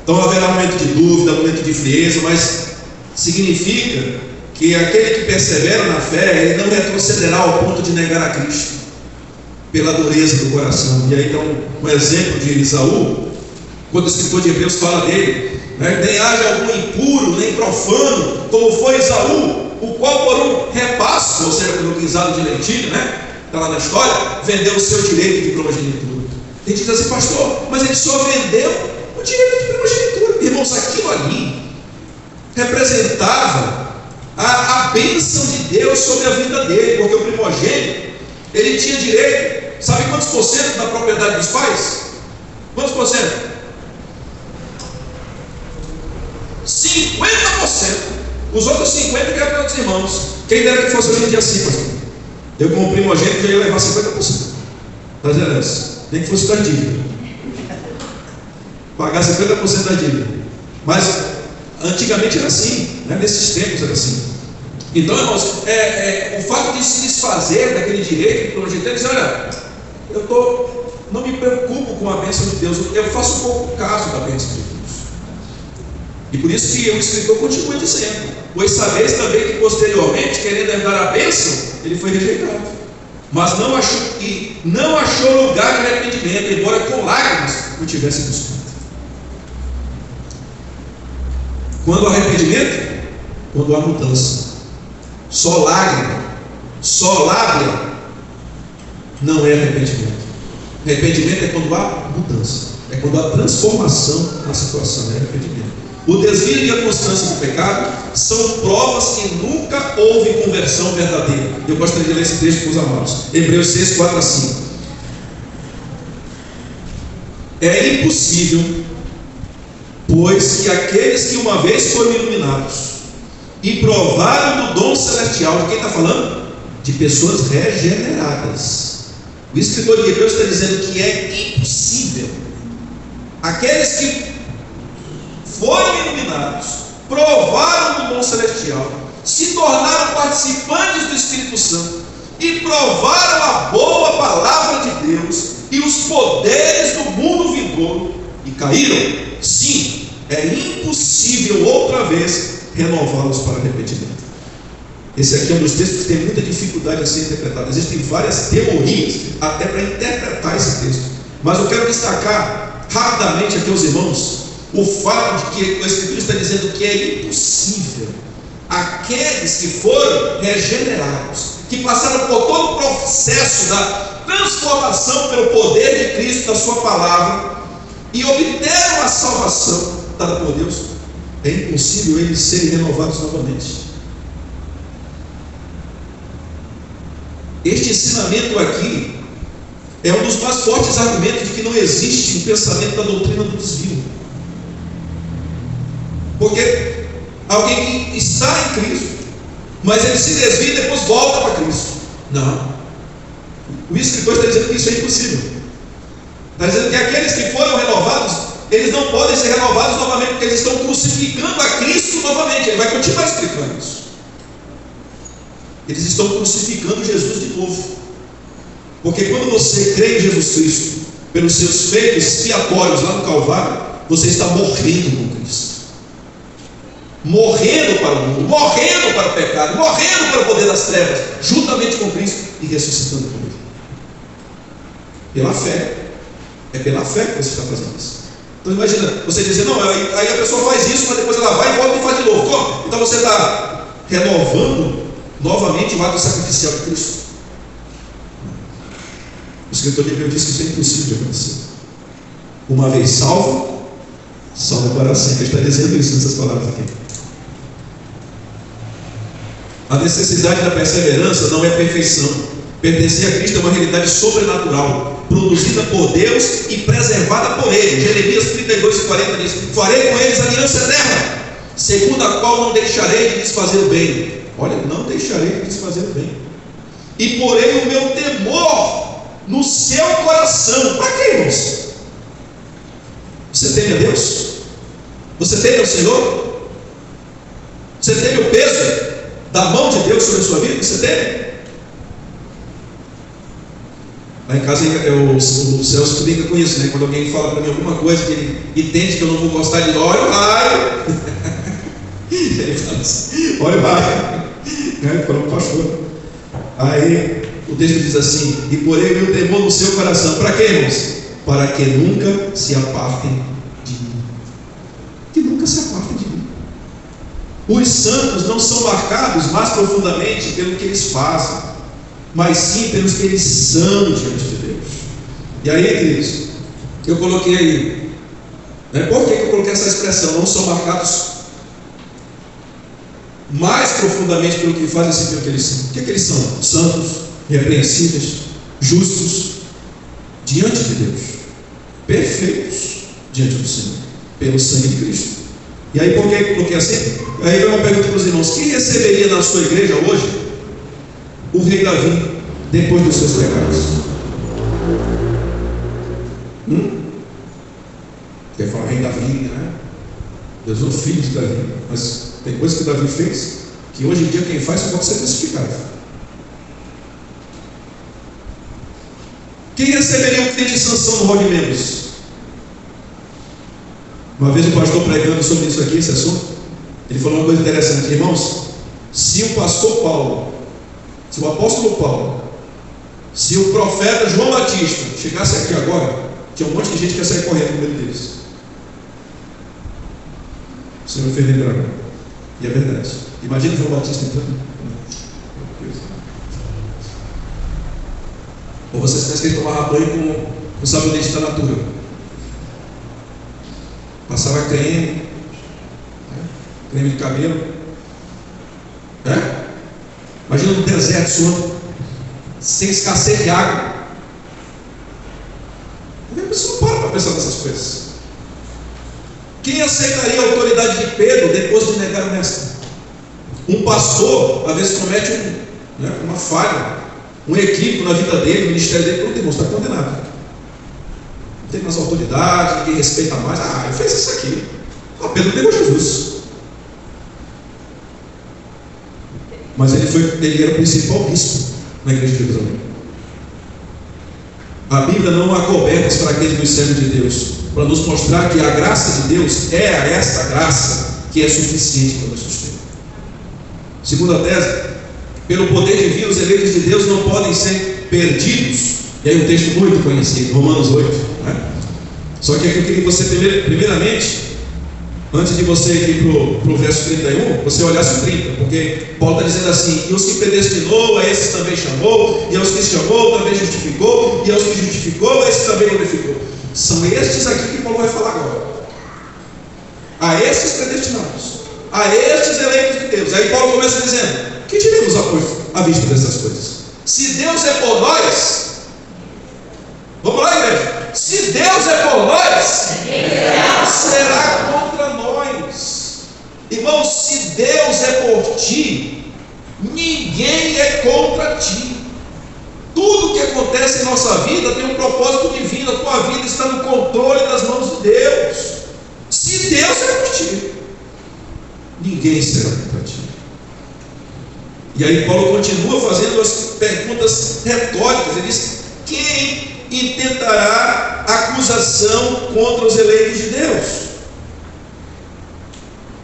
Speaker 2: Então haverá momento de dúvida, momento de frieza, mas significa que aquele que persevera na fé, ele não retrocederá ao ponto de negar a Cristo pela dureza do coração. E aí então um exemplo de Esaú, quando o escritor de Hebreus fala dele, né? Nem haja algum impuro, nem profano, como foi Esaú, o qual por um repasso, ou seja, por um guisado de lentilho, né? Está lá na história, vendeu o seu direito de primogenitura. A gente diz assim, pastor, mas ele só vendeu o direito de primogenitura. Irmãos, aquilo ali representava a bênção de Deus sobre a vida dele, porque o primogênito, ele tinha direito, sabe quantos por cento da propriedade dos pais? Quantos por cento? 50%. Os outros 50% que eram para os irmãos. Quem dera que fosse hoje em dia assim, pastor. Eu, como primogênito, já ia levar 50% das heranças, nem que fosse da dívida, pagar 50% da dívida. Mas antigamente era assim, né? Nesses tempos era assim. Então, irmãos, o fato de se desfazer daquele direito de primogênito, dizer, olha, não me preocupo com a bênção de Deus, eu faço pouco caso da bênção de Deus. E por isso que o escritor continua dizendo, pois sabeis também que posteriormente, querendo herdar a bênção, ele foi rejeitado, mas não achou lugar de arrependimento, embora com lágrimas o tivesse buscado. Quando há arrependimento? Quando há mudança. Só lágrima, só lábia não é arrependimento. Arrependimento é quando há mudança, é quando há transformação na situação, é arrependimento. O desvio e a constância do pecado são provas que nunca houve conversão verdadeira. Eu gostaria de ler esse texto para os amados. Hebreus 6, 4 a 5. É impossível, pois que aqueles que uma vez foram iluminados e provaram do dom celestial, de quem está falando? De pessoas regeneradas. O escritor de Hebreus está dizendo que é impossível aqueles que foram iluminados, provaram do dom celestial, se tornaram participantes do Espírito Santo e provaram a boa palavra de Deus e os poderes do mundo vindouro e caíram. Sim, é impossível outra vez renová-los para arrependimento. Esse aqui é um dos textos que tem muita dificuldade a ser interpretado. Existem várias teorias até para interpretar esse texto, mas eu quero destacar rapidamente aqui aos irmãos o fato de que a Escritura está dizendo que é impossível aqueles que foram regenerados, que passaram por todo o processo da transformação pelo poder de Cristo, da sua palavra, e obteram a salvação dada por Deus, é impossível eles serem renovados novamente. Este ensinamento aqui é um dos mais fortes argumentos de que não existe um pensamento da doutrina do desvio. Porque alguém que está em Cristo, mas ele se desvia e depois volta para Cristo. Não. O escritor está dizendo que isso é impossível. Está dizendo que aqueles que foram renovados, eles não podem ser renovados novamente, porque eles estão crucificando a Cristo novamente. Ele vai continuar explicando isso. Eles estão crucificando Jesus de novo. Porque quando você crê em Jesus Cristo, pelos seus feitos expiatórios lá no Calvário, você está morrendo com Cristo. Morrendo para o mundo, morrendo para o pecado, morrendo para o poder das trevas, juntamente com Cristo, e ressuscitando com Ele. Pela fé. É pela fé que você está fazendo isso. Então imagina, você dizer, não, aí a pessoa faz isso, mas depois ela vai e volta e faz de novo. Como? Então você está renovando novamente o ato sacrificial de Cristo. O escritor de Hebreus diz que isso é impossível de acontecer. Uma vez salvo, salvo para sempre. Ele está dizendo isso nessas palavras aqui. A necessidade da perseverança não é perfeição. Pertencer a Cristo é uma realidade sobrenatural, produzida por Deus e preservada por Ele. Jeremias 32:40 diz: farei com eles aliança eterna, segundo a qual não deixarei de lhes fazer o bem. Olha, não deixarei de lhes fazer o bem. E porei o meu temor no seu coração. Para quê, irmãos? Você teme a Deus? Você teme ao Senhor? Você teme o peso da mão de Deus sobre a sua vida? Você teme? Lá em casa o Celso brinca com isso, né? Quando alguém fala para mim alguma coisa que ele entende que eu não vou gostar de olha o raio. Ele fala assim, olha o raio. Ele falou, pastor. Aí o texto diz assim: e porém o meu temor no seu coração. Para quê, irmãos? Para que nunca se apartem de mim. Que nunca se apartem de mim. Os santos não são marcados mais profundamente pelo que eles fazem, mas sim pelos que eles são diante de Deus. E aí, queridos, eu coloquei aí, né? Por que eu coloquei essa expressão? Não são marcados mais profundamente pelo que fazem, sim pelo que eles são. O que é que eles são? Santos, repreensíveis, justos diante de Deus, perfeitos diante do Senhor, pelo sangue de Cristo. E aí, por que eu coloquei assim? Aí vem uma pergunta para os irmãos: quem receberia na sua igreja hoje o rei Davi depois dos seus pecados? Quer falar rei Davi, né? Deus é o filho de Davi, mas tem coisas que Davi fez que hoje em dia quem faz só pode ser crucificado. Quem receberia o crente de Sansão no rol de membros? Uma vez o pastor pregando sobre isso aqui, esse assunto, ele falou uma coisa interessante. Irmãos, se o pastor Paulo, se o apóstolo Paulo, se o profeta João Batista chegasse aqui agora, tinha um monte de gente que ia sair correndo no meio deles. O Senhor fez lembrar. E é verdade. Imagina João Batista entrando. Ou vocês pensam que ele tomava banho com sabonete da Natura? Passava creme, creme de cabelo. Imagina no deserto suando, sem escassez de água. A pessoa não para pensar nessas coisas. Quem aceitaria a autoridade de Pedro depois de negar o mestre? Um pastor, às vezes, comete uma falha, um equívoco na vida dele, no ministério dele, pronto, irmão, está condenado. Não tem mais autoridade, ninguém respeita mais. Ele fez isso aqui. Pedro negou Jesus. Mas ele era o principal bispo na igreja de Jerusalém. A Bíblia não acoberta as fraquezas dos servos de Deus, para nos mostrar que a graça de Deus é esta graça que é suficiente para nos sustentar. Segunda tese: pelo poder divino, os eleitos de Deus não podem ser perdidos. E aí um texto muito conhecido, Romanos 8, né? Só que aqui eu queria que você primeiramente, antes de você ir para o verso 31, você olhasse o 30, porque Paulo está dizendo assim: e os que predestinou, a esses também chamou, e aos que chamou, também justificou, e aos que justificou, a esses também glorificou. São estes aqui que Paulo vai falar agora. A estes predestinados, a estes eleitos de Deus. Aí Paulo começa dizendo: que diremos à vista dessas coisas? Se Deus é por nós, vamos lá, igreja. Se Deus é por nós, quem será contra nós? Irmãos, se Deus é por ti, ninguém é contra ti. Tudo que acontece em nossa vida tem um propósito divino. A tua vida está no controle das mãos de Deus. Se Deus é por ti, ninguém será contra ti. E aí Paulo continua fazendo as perguntas retóricas. Ele diz: quem intentará acusação contra os eleitos de Deus?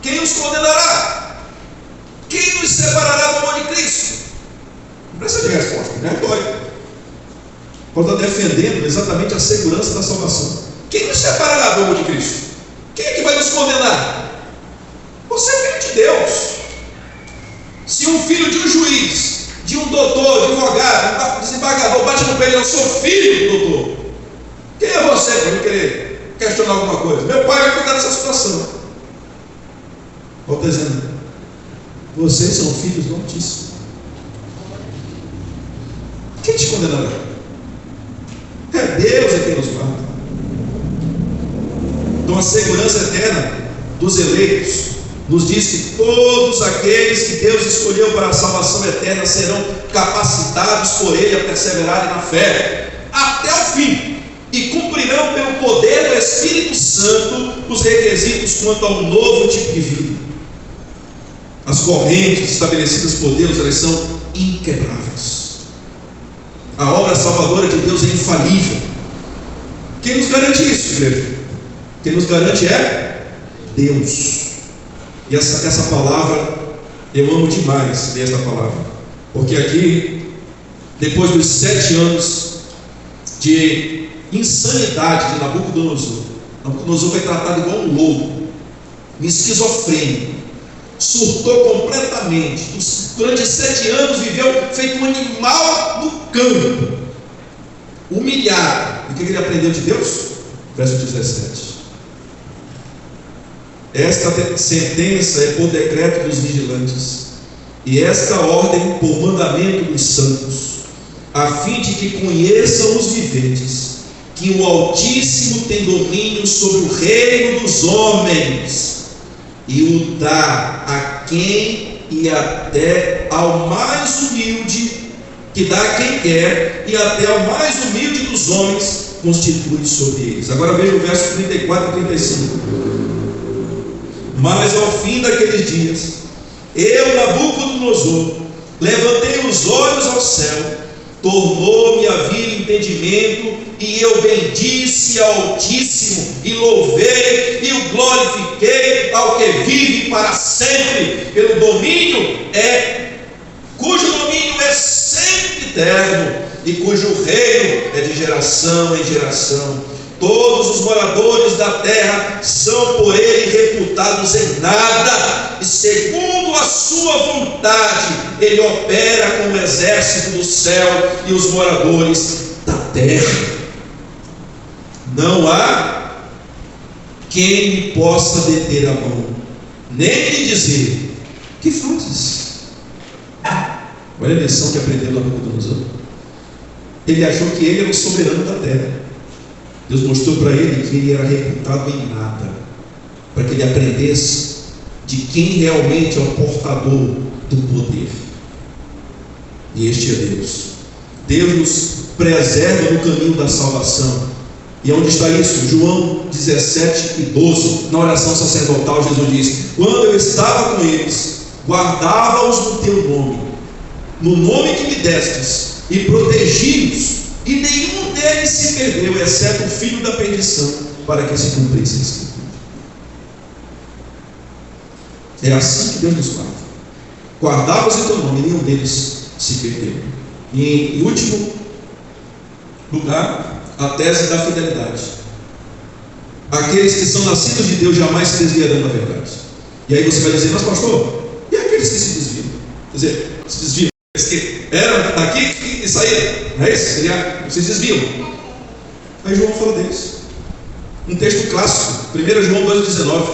Speaker 2: Quem os condenará? Quem nos separará do amor de Cristo? Não precisa de resposta, é retórica. Paulo está defendendo exatamente a segurança da salvação. Quem nos separará do amor de Cristo? Quem é que vai nos condenar? Você é filho de Deus. Se um filho de um juiz, de um doutor, de um advogado, um desembargador bate no pé, eu sou filho do doutor, quem é você para não querer questionar alguma coisa? Meu pai vai cuidar dessa situação. Paulo está dizendo: vocês são filhos do Altíssimo. Quem te condenará? É Deus é quem nos guarda. Então a segurança eterna dos eleitos nos diz que todos aqueles que Deus escolheu para a salvação eterna serão capacitados por Ele a perseverarem na fé até o fim, e cumprirão pelo poder do Espírito Santo os requisitos quanto a um novo tipo de vida. As correntes estabelecidas por Deus, elas são inquebráveis. A obra salvadora de Deus é infalível. Quem nos garante isso, igreja? Quem nos garante é Deus. E essa palavra, eu amo demais ler esta palavra, porque aqui, depois dos 7 anos de insanidade de Nabucodonosor, Nabucodonosor foi tratado igual um louco, esquizofrênico, surtou completamente. Durante 7 anos viveu feito um animal no campo, humilhado. E o que ele aprendeu de Deus? Verso 17: esta sentença é por decreto dos vigilantes, e esta ordem por mandamento dos santos, a fim de que conheçam os viventes que o Altíssimo tem domínio sobre o reino dos homens, e o dá a quem e até ao mais humilde, que dá a quem quer, e até ao mais humilde dos homens constitui sobre eles. Agora veja o verso 34 e 35. Mas ao fim daqueles dias, eu, Nabucodonosor, levantei os olhos ao céu, tornou-me a vir entendimento, e eu bendisse ao Altíssimo, e louvei e o glorifiquei ao que vive para sempre, pelo domínio cujo domínio é sempre eterno, e cujo reino é de geração em geração. Todos os moradores da terra são por ele reputados em nada, e segundo a sua vontade ele opera com o exército do céu e os moradores da terra. Não há quem lhe possa deter a mão, nem lhe dizer: que fazes? Olha a lição que aprendeu lá no Nabucodonosor. Ele achou que ele era o soberano da terra. Deus mostrou para ele que ele era reputado em nada, para que ele aprendesse de quem realmente é o portador do poder. E este é Deus. Deus nos preserva no caminho da salvação. E onde está isso? João 17 e 12. Na oração sacerdotal, Jesus diz: quando eu estava com eles, guardava-os no teu nome, no nome que me destes, e protegi-os, e nenhum deles se perdeu, exceto o filho da perdição, para que se cumprisse a Escritura. É assim que Deus nos guarda. Guardava-os em teu nome, e nenhum deles se perdeu. E em último lugar, a tese da fidelidade. Aqueles que são nascidos de Deus jamais se desviarão da verdade. E aí você vai dizer: mas pastor, e aqueles que se desviam? Quer dizer, se desviam, eles que eram daqui e saíram, não é isso? Se desviam. Aí João fala deles. Um texto clássico, 1 João 2,19.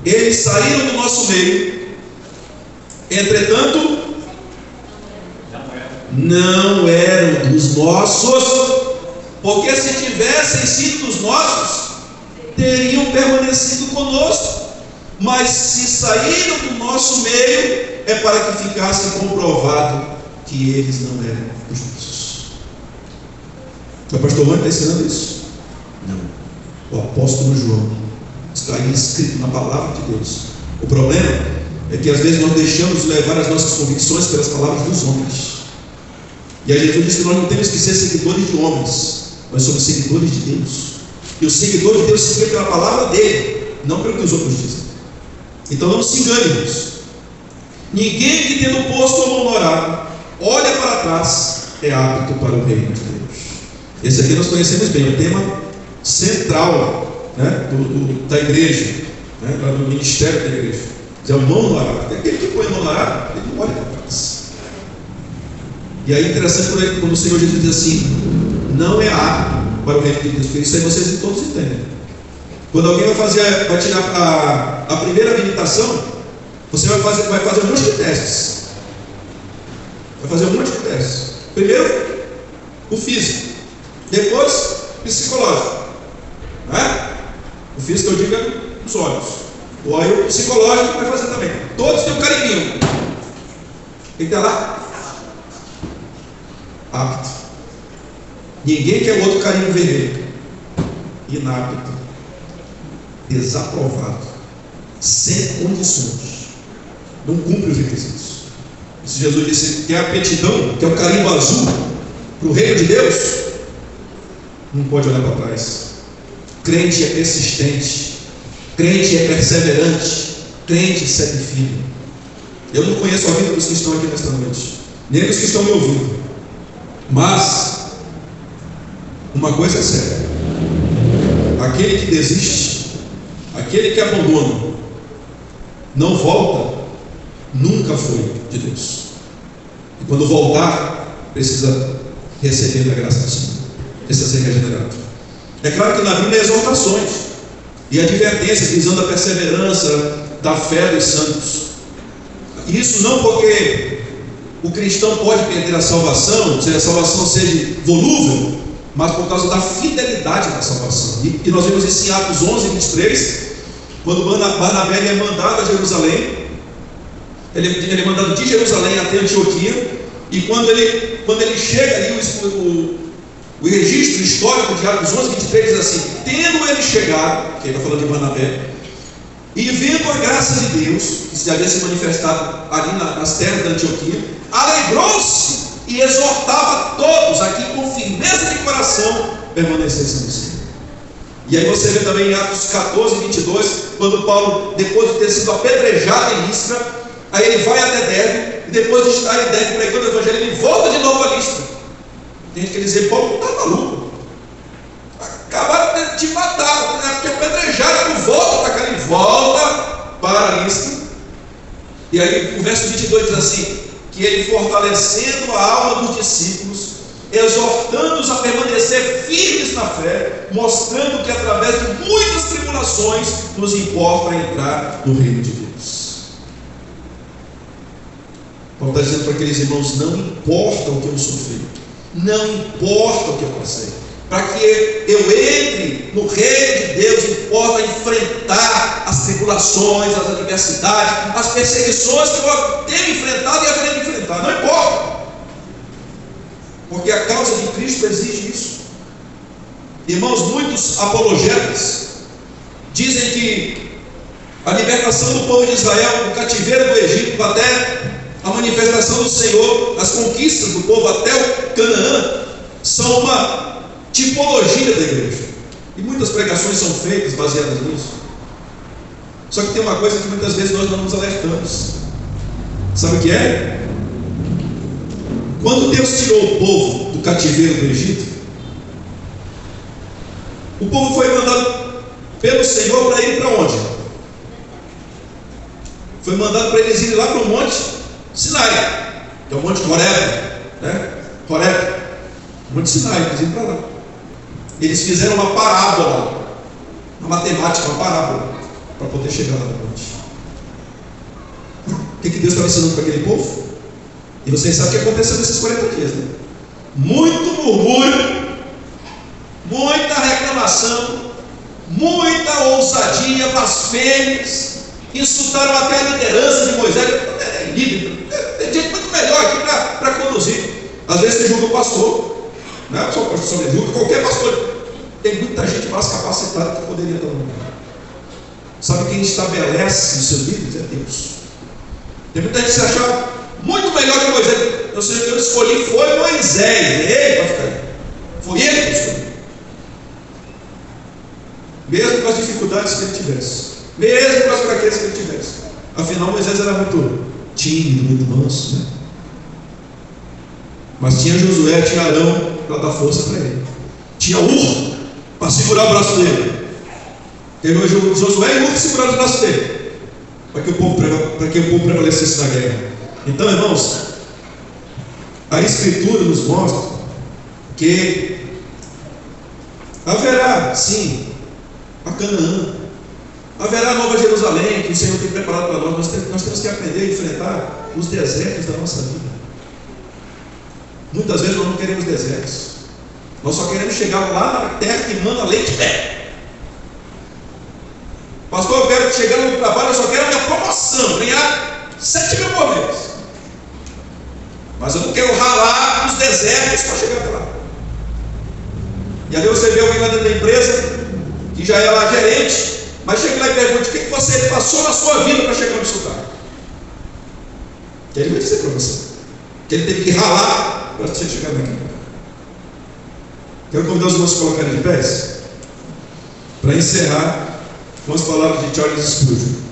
Speaker 2: Eles saíram do nosso meio, entretanto não eram dos nossos, porque se tivessem sido dos nossos, teriam permanecido conosco. Mas se saíram do nosso meio, é para que ficasse comprovado que eles não eram dos nossos. O pastor Juan está ensinando isso? Não. O apóstolo João está aí escrito na palavra de Deus. O problema é que às vezes nós deixamos levar as nossas convicções pelas palavras dos homens. E a Jesus diz que nós não temos que ser seguidores de homens, nós somos seguidores de Deus. E o seguidor de Deus se vê pela palavra dele, não pelo que os outros dizem. Então não se engane, irmãos. Ninguém que tendo posto a mão no arado olha para trás é apto para o reino de Deus. Esse aqui nós conhecemos bem, o tema central, né, da igreja, né, do ministério da igreja. É o mão no arado. Aquele que põe a mão no arado, ele não olha para trás. E aí é interessante quando o Senhor Jesus diz assim: não é apto para o reino de Deus, porque isso aí vocês todos entendem. Quando alguém vai tirar a primeira habilitação, você vai fazer um monte de testes. Vai fazer um monte de testes. Primeiro, o físico. Depois, o psicológico. Né? O físico eu digo é os olhos. Aí o psicológico vai fazer também. Todos têm um carimbinho. Tem que ter lá. Apto. Ninguém quer outro carimbo vermelho. Inapto. Desaprovado. Sem condições. Não cumpre os requisitos. Se Jesus disse que é aptidão, que é o carimbo azul para o reino de Deus, não pode olhar para trás. Crente é persistente, crente é perseverante, crente segue firme. Eu não conheço a vida dos que estão aqui nesta noite, nem dos que estão me ouvindo, mas uma coisa é certa: aquele que desiste, aquele que abandona, não volta, nunca foi de Deus. E quando voltar, precisa receber da graça do Senhor, precisa ser regenerado. É claro que na Bíblia há exortações e advertências visando a perseverança da fé dos santos. Isso não porque o cristão pode perder a salvação, se a salvação seja volúvel, mas por causa da fidelidade da salvação. E nós vemos isso em Atos 11, 23, quando Barnabé é mandado a Jerusalém. Ele é mandado de Jerusalém até Antioquia, e quando ele chega ali, o registro histórico de Atos 11, 23 diz assim: tendo ele chegado, que ele está falando de Barnabé, e vendo a graça de Deus, que se havia se manifestado ali nas terras da Antioquia, alegrou-se e exortava todos a que com firmeza de coração permanecessem no Senhor. E aí você vê também em Atos 14, 22, quando Paulo, depois de ter sido apedrejado em Listra, aí ele vai até Derbe, e depois de estar em Derbe pregando o evangelho, ele volta de novo a Listra. Tem gente que diz: Paulo está maluco, acabaram de matar, porque apedrejaram, tu volta para cá, ele volta para Listra. E aí o verso 22 diz assim: que ele, fortalecendo a alma dos discípulos, exortando-os a permanecer firmes na fé, mostrando que através de muitas tribulações nos importa entrar no reino de Deus. Paulo está dizendo para aqueles irmãos: não importa o que eu sofri, não importa o que eu passei, para que eu entre no reino de Deus, importa enfrentar as tribulações, as adversidades, as perseguições que eu tenho enfrentado e haverei de enfrentar, não importa, porque a causa de Cristo exige isso. Irmãos, muitos apologetas dizem que a libertação do povo de Israel do cativeiro do Egito até a manifestação do Senhor, as conquistas do povo até o Canaã, são uma tipologia da igreja, e muitas pregações são feitas baseadas nisso. Só que tem uma coisa que muitas vezes nós não nos alertamos. Sabe o que é? Quando Deus tirou o povo do cativeiro do Egito, o povo foi mandado pelo Senhor para ir para onde? Foi mandado para eles irem lá para o monte Sinai, que é o monte Horebe, né? Horebe, monte Sinai, eles iam para lá. Eles fizeram uma parábola, uma matemática, uma parábola, para poder chegar lá no monte. O que Deus estava ensinando para aquele povo? E vocês sabem o que aconteceu nesses 40 dias, né? Muito murmúrio, muita reclamação, muita ousadia, blasfêmias, insultaram até a liderança de Moisés. Tem gente muito melhor aqui para conduzir. Às vezes você julga o pastor, não é só o pastor, você julga qualquer pastor. Tem muita gente mais capacitada que poderia estar no lugar. Sabe quem estabelece os seus líderes? É Deus. Tem muita gente que se acha muito melhor que Moisés. Ou seja, que eu escolhi foi Moisés, ele vai ficar aí. Foi ele que eu escolhi. Mesmo com as dificuldades que ele tivesse, mesmo com as fraquezas que ele tivesse. Afinal, Moisés era muito tímido, muito manso, né? Mas tinha Josué, tinha Arão para dar força para ele. Tinha Ur para segurar o braço dele. Teve Josué e Ur que seguraram o braço dele, para que o povo prevalecesse na guerra. Então, irmãos, a Escritura nos mostra que haverá, sim, a Canaã, haverá a Nova Jerusalém, que o Senhor tem preparado para nós. Nós temos que aprender a enfrentar os desertos da nossa vida. Muitas vezes nós não queremos desertos, nós só queremos chegar lá na terra que manda leite e mel. Pastor, eu quero chegar no trabalho, eu só quero a minha promoção, ganhar 7.000 por mês. Mas eu não quero ralar nos desertos para chegar até lá. E aí você vê alguém lá dentro da empresa, que já é lá gerente, mas chega lá e pergunta: o que você passou na sua vida para chegar no seu cargo? Que ele vai dizer para você que ele teve que ralar para você chegar naquele lugar. Quero convidar os irmãos a colocarem de pés para encerrar com as palavras de Charles Spurgeon.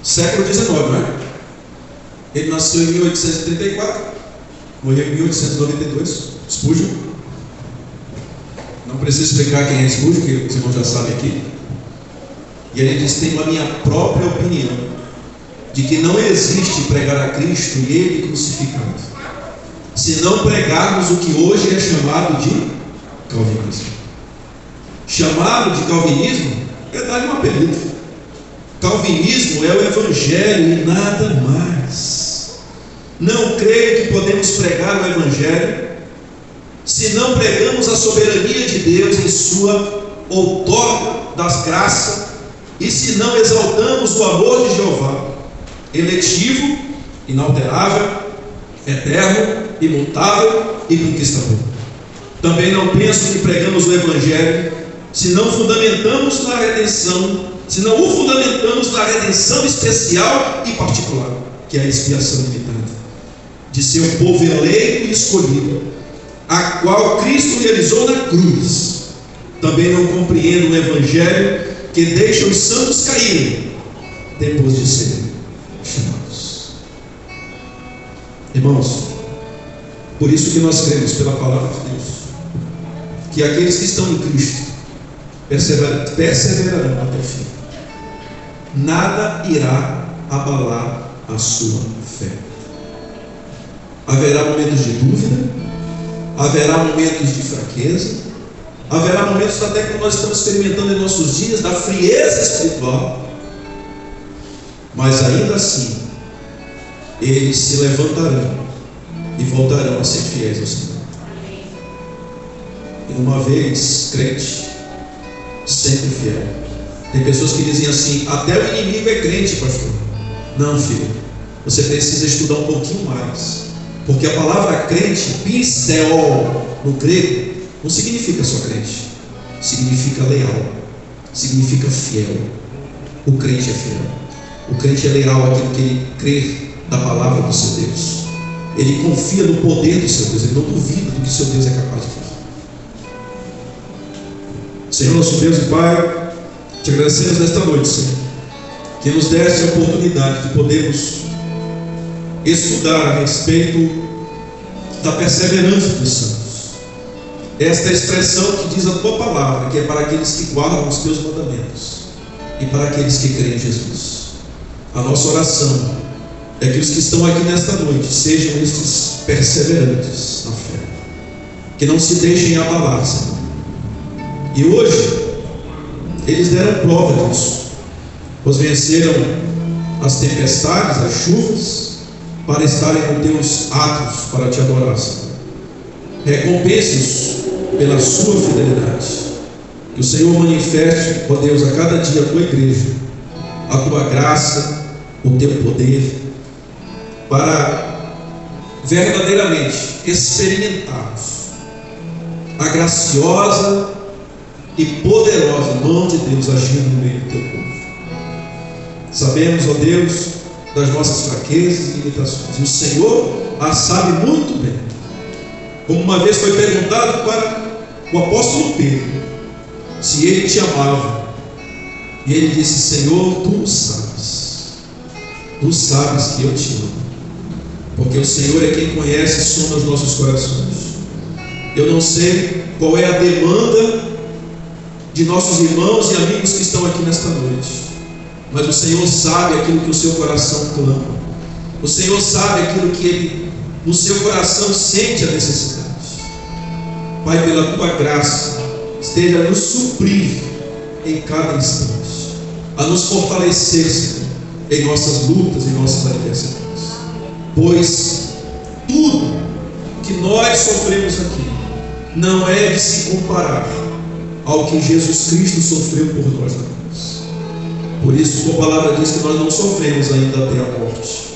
Speaker 2: Século XIX, não é? Ele nasceu em 1834, morreu em 1892. Spurgeon. Não preciso explicar quem é Spurgeon, que os irmãos já sabem aqui. E ele diz: tenho a minha própria opinião de que não existe pregar a Cristo e Ele crucificado, se não pregarmos o que hoje é chamado de calvinismo. Chamado de calvinismo é dar um apelido. Calvinismo é o Evangelho e nada mais. Não creio que podemos pregar o Evangelho se não pregamos a soberania de Deus em sua outorga das graças, e se não exaltamos o amor de Jeová, eletivo, inalterável, eterno, imutável e conquistador. Também não penso que pregamos o Evangelho se não fundamentamos na redenção, se não o fundamentamos na redenção especial e particular, que é a expiação limitada de seu povo eleito e escolhido, a qual Cristo realizou na cruz. Também não compreendo o Evangelho que deixa os santos caírem depois de serem chamados. Irmãos, por isso que nós cremos pela palavra de Deus que aqueles que estão em Cristo perseverarão até o fim. Nada irá abalar a sua fé. Haverá momentos de dúvida, haverá momentos de fraqueza, haverá momentos até que nós estamos experimentando em nossos dias da frieza espiritual, mas ainda assim eles se levantarão e voltarão a ser fiéis ao Senhor. E uma vez crente, sempre fiel. Tem pessoas que dizem assim: até o inimigo é crente, pastor. Não, filho, você precisa estudar um pouquinho mais, porque a palavra crente, pisteo, no grego, não significa só crente, significa leal, significa fiel. O crente é fiel, o crente é leal àquilo que ele crê da palavra do seu Deus. Ele confia no poder do seu Deus, ele não duvida do que seu Deus é capaz de fazer. Senhor nosso Deus e Pai, te agradecemos nesta noite, Senhor, que nos deste a oportunidade de podermos estudar a respeito da perseverança dos santos. Esta expressão que diz a tua palavra, que é para aqueles que guardam os teus mandamentos e para aqueles que creem em Jesus. A nossa oração é que os que estão aqui nesta noite sejam estes perseverantes na fé, que não se deixem abalar, Senhor. E hoje eles deram prova disso, pois venceram as tempestades, as chuvas, para estarem com teus atos para te adorar, Senhor. Recompense-os pela sua fidelidade. Que o Senhor manifeste, ó Deus, a cada dia a tua igreja, a tua graça, o teu poder, para verdadeiramente experimentarmos a graciosa e poderosa mão de Deus agindo no meio do teu povo. Sabemos, ó Deus, das nossas fraquezas e limitações, e o Senhor a sabe muito bem. Como uma vez foi perguntado para o apóstolo Pedro: se Ele te amava. E Ele disse: Senhor, Tu sabes que eu te amo, porque o Senhor é quem conhece e sonda os nossos corações. Eu não sei qual é a demanda de nossos irmãos e amigos que estão aqui nesta noite, mas o Senhor sabe aquilo que o seu coração clama. O Senhor sabe aquilo que no seu coração sente a necessidade. Pai, pela Tua graça, esteja a nos suprir em cada instante, a nos fortalecer, Senhor, em nossas lutas, em nossas adversidades, pois tudo que nós sofremos aqui não é de se comparar ao que Jesus Cristo sofreu por nós na cruz. Por isso, Tua palavra diz que nós não sofremos ainda até a morte.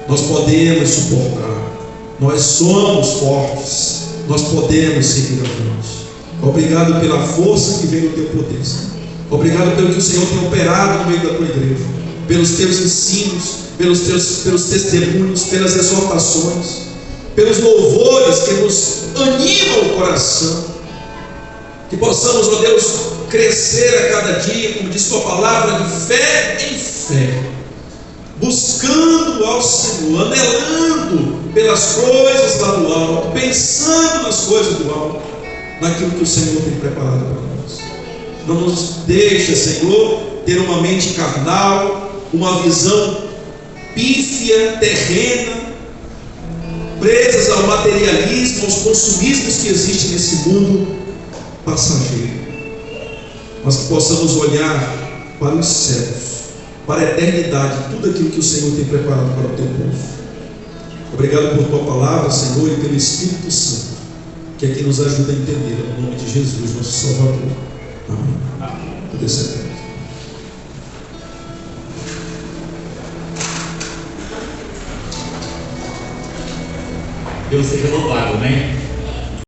Speaker 2: Nós podemos suportar, nós somos fortes, nós podemos seguir adiante. Obrigado pela força que vem do Teu poder, Senhor. Obrigado pelo que o Senhor tem operado no meio da Tua igreja, pelos Teus ensinos, pelos testemunhos, pelas exortações, pelos louvores que nos animam o coração. Que possamos, ó Deus, crescer a cada dia, como diz Tua palavra, de fé em fé, buscando ao Senhor, anelando pelas coisas lá do alto, pensando nas coisas do alto, naquilo que o Senhor tem preparado para nós. Não nos deixa, Senhor, ter uma mente carnal, uma visão pífia, terrena, presas ao materialismo, aos consumismos que existem nesse mundo passageiro, mas que possamos olhar para os céus, para a eternidade, tudo aquilo que o Senhor tem preparado para o Teu povo. Obrigado por Tua palavra, Senhor, e pelo Espírito Santo, que aqui nos ajuda a entender, no nome de Jesus, nosso Salvador. Amém. Poder ser até.
Speaker 1: Deus seja louvado, né?